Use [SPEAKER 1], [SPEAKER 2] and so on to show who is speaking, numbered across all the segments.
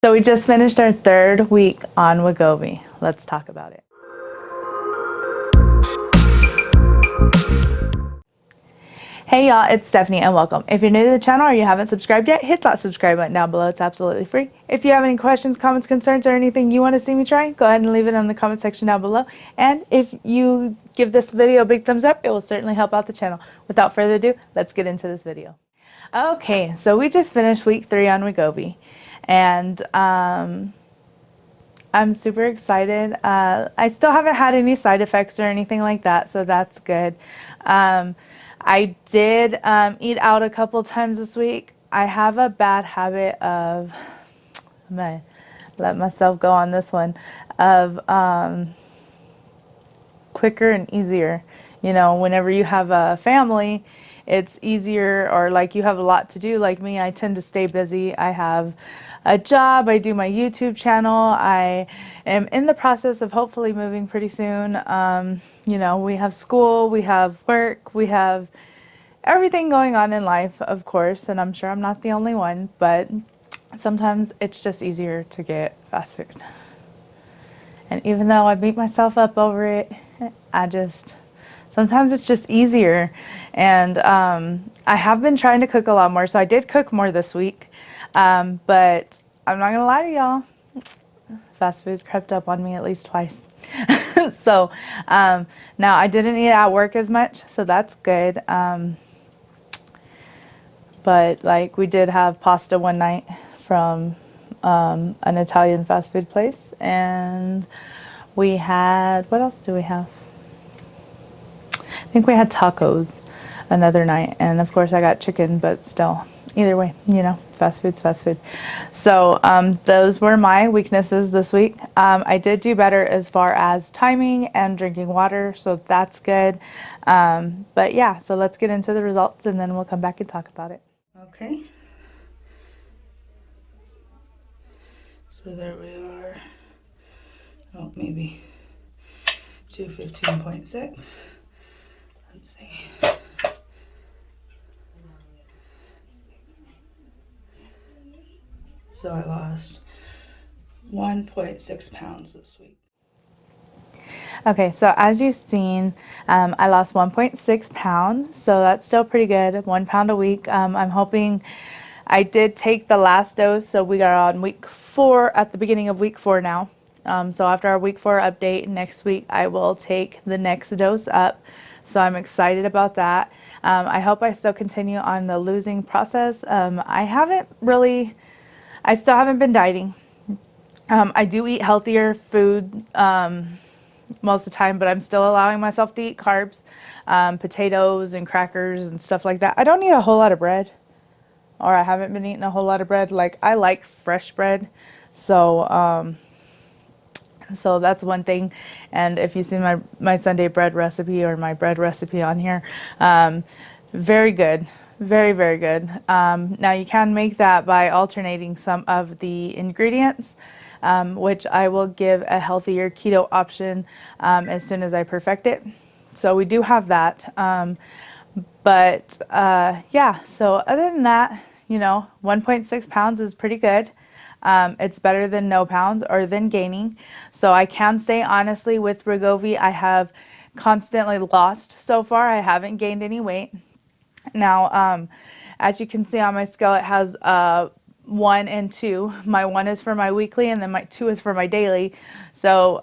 [SPEAKER 1] So we just finished our 3rd week on Wegovy. Let's talk about it. Hey y'all, it's Stephanie and welcome. If you're new to the channel or you haven't subscribed yet, hit that subscribe button down below. It's absolutely free. If you have any questions, comments, concerns, or anything you want to see me try, go ahead and leave it in the comment section down below. And if you give this video a big thumbs up, it will certainly help out the channel. Without further ado, let's get into this video. Okay, so we just finished week 3 on Wegovy. And I'm super excited. I still haven't had any side effects or anything like that, so that's good. I did eat out a couple times this week. I have a bad habit of, I'm going to let myself go on this one, of quicker and easier. You know, whenever you have a family, it's easier, or like you have a lot to do. Like me, I tend to stay busy. I have a job, I do my YouTube channel, I am in the process of hopefully moving pretty soon. You know, we have school, we have work, we have everything going on in life, of course, and I'm sure I'm not the only one, but sometimes it's just easier to get fast food. And even though I beat myself up over it, sometimes it's just easier. And I have been trying to cook a lot more, so I did cook more this week. But I'm not gonna lie to y'all, fast food crept up on me at least twice. So now I didn't eat at work as much, so that's good. But like we did have pasta one night from an Italian fast food place, and we had, what else do we have? I think we had tacos another night, and of course I got chicken, but still, either way, you know, fast food's fast food. So those were my weaknesses this week. I did do better as far as timing and drinking water, so that's good. But yeah, so let's get into the results and then we'll come back and talk about it. Okay. So there we are. Oh, maybe 215.6. Let's see. So I lost 1.6 pounds this week. Okay, so as you've seen, I lost 1.6 pounds, so that's still pretty good, 1 pound a week. I'm hoping, I did take the last dose, so we are on week 4, at the beginning of week 4 now. So after our week 4 update next week, I will take the next dose up. So I'm excited about that. I hope I still continue on the losing process. I still haven't been dieting. I do eat healthier food most of the time, but I'm still allowing myself to eat carbs, potatoes and crackers and stuff like that. I don't eat a whole lot of bread, or I haven't been eating a whole lot of bread. Like, I like fresh bread, so so that's one thing. And if you see my Sunday bread recipe, or my bread recipe on here, very good. Very, very good. Now you can make that by alternating some of the ingredients, which I will give a healthier keto option as soon as I perfect it. So we do have that. Yeah, so other than that, you know, 1.6 pounds is pretty good. It's better than no pounds or than gaining. So I can say honestly, with Wegovy, I have constantly lost so far. I haven't gained any weight. Now, as you can see on my scale, it has 1 and 2. My 1 is for my weekly, and then my 2 is for my daily. So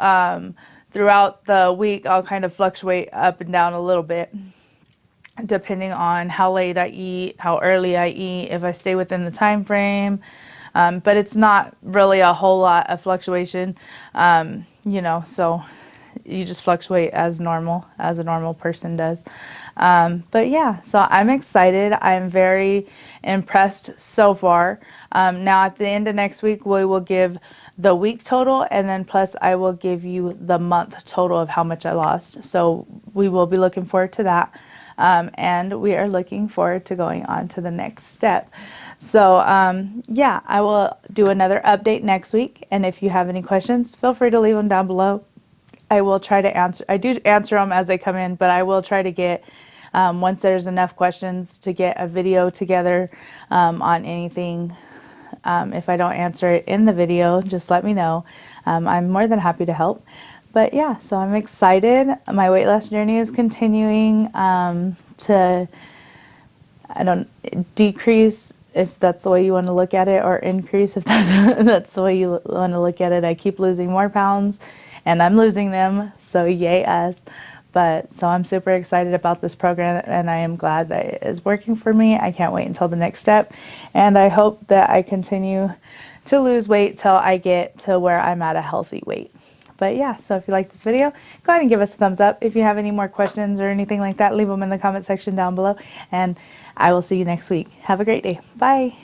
[SPEAKER 1] throughout the week, I'll kind of fluctuate up and down a little bit, depending on how late I eat, how early I eat, if I stay within the time frame. But it's not really a whole lot of fluctuation, you know, so you just fluctuate as normal, as a normal person does. But yeah, so I'm excited. I'm very impressed so far. Now at the end of next week, we will give the week total, and then plus I will give you the month total of how much I lost. So we will be looking forward to that. And we are looking forward to going on to the next step. So yeah, I will do another update next week. And if you have any questions, feel free to leave them down below. I will try to answer. I do answer them as they come in, but I will try to get, once there's enough questions, to get a video together on anything If I don't answer it in the video, just let me know. I'm more than happy to help. But yeah, so I'm excited. My weight loss journey is continuing to, I don't, decrease if that's the way you want to look at it, or increase if that's the way you want to look at it. I keep losing more pounds and I'm losing them, so yay us. But so I'm super excited about this program, and I am glad that it is working for me. I can't wait until the next step, and I hope that I continue to lose weight till I get to where I'm at a healthy weight. But yeah, so if you like this video, go ahead and give us a thumbs up. If you have any more questions or anything like that, leave them in the comment section down below, and I will see you next week. Have a great day. Bye.